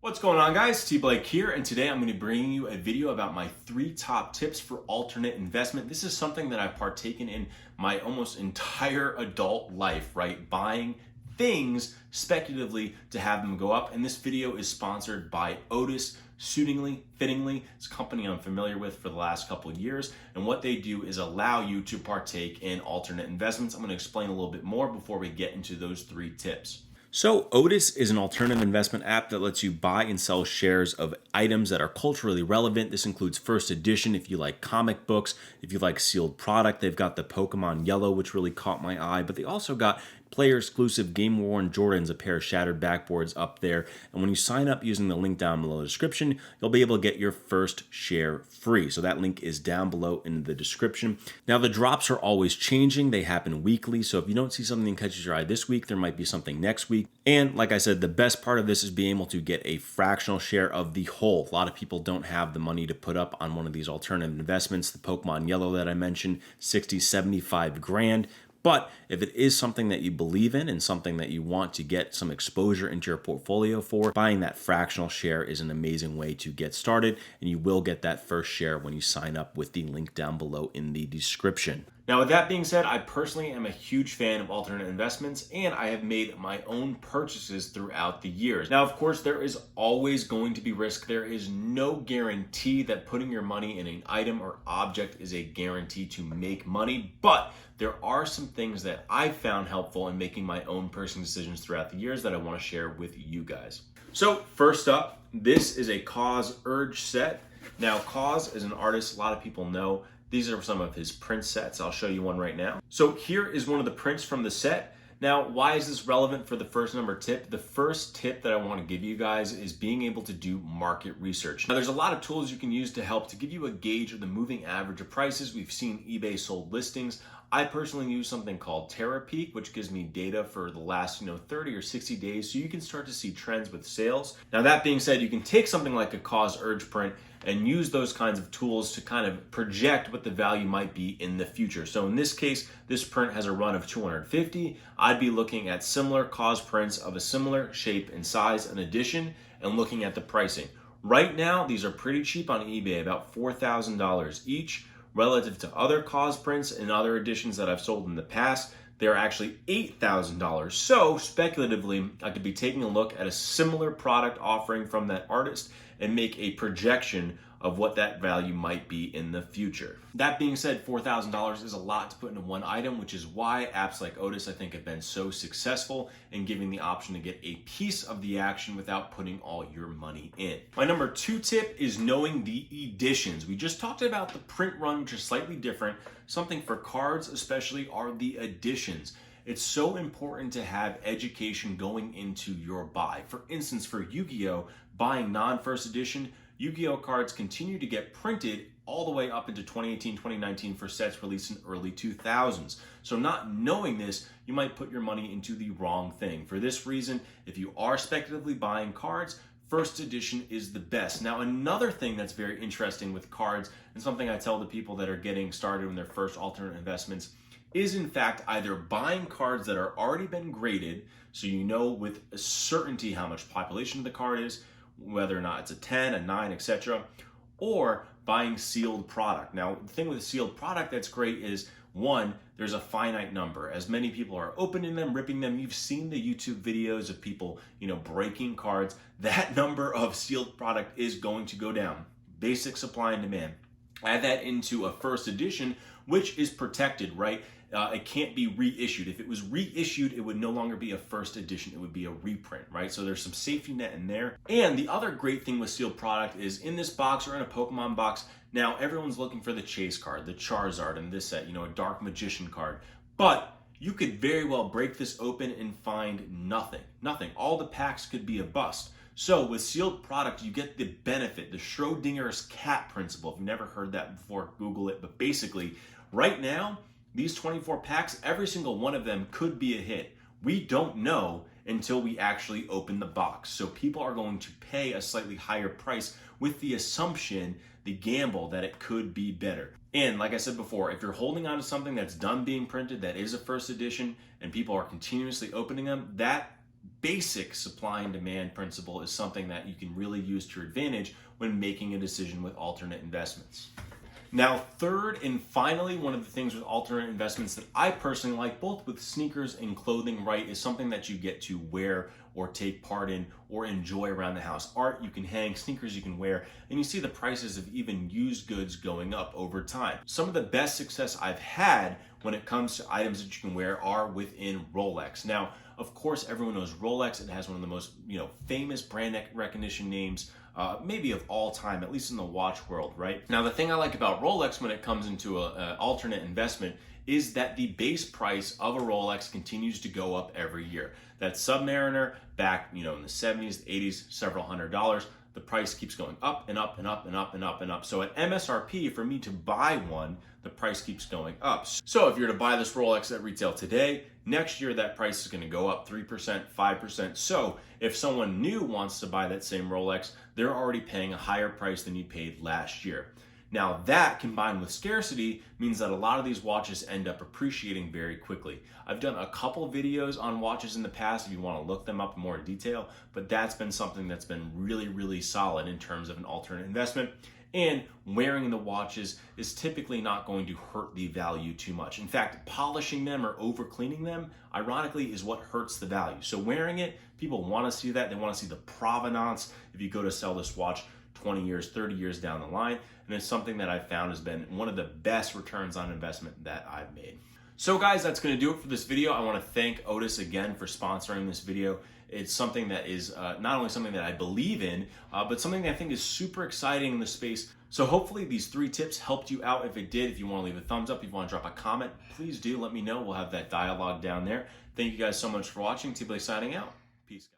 What's going on, guys? T Blake here, and today I'm going to be bringing you a video about my 3 top tips for alternate investment. This is something that I've partaken in my almost entire adult life, right? Buying things speculatively to have them go up. And this video is sponsored by Otus, fittingly. It's a company I'm familiar with for the last couple of years. And what they do is allow you to partake in alternate investments. I'm going to explain a little bit more before we get into those 3 tips. So Otus is an alternative investment app that lets you buy and sell shares of items that are culturally relevant. This includes first edition if you like comic books, if you like sealed product. They've got the Pokemon Yellow, which really caught my eye, but they also got player exclusive game worn Jordans, a pair of shattered backboards up there. And when you sign up using the link down below the description, you'll be able to get your first share free. So that link is down below in the description. Now the drops are always changing. They happen weekly. So if you don't see something that catches your eye this week, there might be something next week. And like I said, the best part of this is being able to get a fractional share of the whole. A lot of people don't have the money to put up on one of these alternative investments. The Pokemon Yellow that I mentioned, 60, 75 grand. But if it is something that you believe in and something that you want to get some exposure into your portfolio for, buying that fractional share is an amazing way to get started, and you will get that first share when you sign up with the link down below in the description. Now, with that being said, I personally am a huge fan of alternate investments, and I have made my own purchases throughout the years. Now, of course, there is always going to be risk. There is no guarantee that putting your money in an item or object is a guarantee to make money, but there are some things that I've found helpful in making my own personal decisions throughout the years that I want to share with you guys. So first up, this is a Cause Urge set. Now, Cause is an artist a lot of people know. These are some of his print sets. I'll show you one right now. So here is one of the prints from the set. Now, why is this relevant for the first number tip? The first tip that I want to give you guys is being able to do market research. Now, there's a lot of tools you can use to help to give you a gauge of the moving average of prices. We've seen eBay sold listings. I personally use something called TerraPeak, which gives me data for the last 30 or 60 days, so you can start to see trends with sales. Now, that being said, you can take something like a Cause Urge print and use those kinds of tools to kind of project what the value might be in the future. So in this case, this print has a run of 250. I'd be looking at similar Cause prints of a similar shape and size and edition and looking at the pricing. Right now, these are pretty cheap on eBay, about $4,000 each. Relative to other Cause prints and other editions that I've sold in the past, they're actually $8,000. So speculatively, I could be taking a look at a similar product offering from that artist and make a projection of what that value might be in the future. That being said, $4,000 is a lot to put into one item, which is why apps like Otus, I think, have been so successful in giving the option to get a piece of the action without putting all your money in. My number 2 tip is knowing the editions. We just talked about the print run, which is slightly different. Something for cards especially are the editions. It's so important to have education going into your buy. For instance, for Yu-Gi-Oh, buying non-first edition, Yu-Gi-Oh cards continue to get printed all the way up into 2018, 2019 for sets released in early 2000s. So not knowing this, you might put your money into the wrong thing. For this reason, if you are speculatively buying cards, first edition is the best. Now, another thing that's very interesting with cards, and something I tell the people that are getting started in their first alternate investments, is in fact either buying cards that are already been graded, so you know with certainty how much population the card is, whether or not it's a 10, a 9, etc., or buying sealed product. Now, the thing with sealed product that's great is, one, there's a finite number. As many people are opening them, ripping them, you've seen the YouTube videos of people, breaking cards. That number of sealed product is going to go down. Basic supply and demand. Add that into a first edition, which is protected, right? It can't be reissued. If it was reissued, it would no longer be a first edition. It would be a reprint, right? So there's some safety net in there. And the other great thing with sealed product is in this box or in a Pokemon box, now everyone's looking for the chase card, the Charizard in this set, a Dark Magician card. But you could very well break this open and find nothing. All the packs could be a bust. So with sealed product, you get the benefit, the Schrodinger's cat principle. If you've never heard that before, Google it. But basically, right now, these 24 packs, every single one of them could be a hit. We don't know until we actually open the box. So people are going to pay a slightly higher price with the assumption, the gamble, that it could be better. And like I said before, if you're holding on to something that's done being printed, that is a first edition, and people are continuously opening them, that basic supply and demand principle is something that you can really use to your advantage when making a decision with alternate investments. Now, third and finally, one of the things with alternate investments that I personally like, both with sneakers and clothing, right, is something that you get to wear or take part in or enjoy around the house. Art you can hang, sneakers you can wear, and you see the prices of even used goods going up over time. Some of the best success I've had when it comes to items that you can wear are within Rolex. Now, of course, everyone knows Rolex. It has one of the most famous brand recognition names maybe of all time, at least in the watch world, right? Now, the thing I like about Rolex when it comes into an alternate investment is that the base price of a Rolex continues to go up every year. That Submariner back, in the 70s, 80s, several $100s, the price keeps going up and up and up and up and up and up. So at MSRP, for me to buy one, the price keeps going up. So if you're to buy this Rolex at retail today, next year that price is going to go up 3%, 5%. So if someone new wants to buy that same Rolex, they're already paying a higher price than you paid last year. Now that combined with scarcity means that a lot of these watches end up appreciating very quickly. I've done a couple videos on watches in the past if you want to look them up in more detail, but that's been something that's been really, really solid in terms of an alternate investment. And wearing the watches is typically not going to hurt the value too much. In fact, polishing them or over cleaning them, ironically, is what hurts the value. So wearing it, people want to see that. They want to see the provenance if you go to sell this watch 20 years, 30 years down the line. And it's something that I've found has been one of the best returns on investment that I've made. So guys, that's going to do it for this video. I want to thank Otus again for sponsoring this video. It's something that is not only something that I believe in, but something that I think is super exciting in the space. So hopefully these 3 tips helped you out. If it did, if you want to leave a thumbs up, if you want to drop a comment, please do let me know. We'll have that dialogue down there. Thank you guys so much for watching. T-Blake signing out. Peace.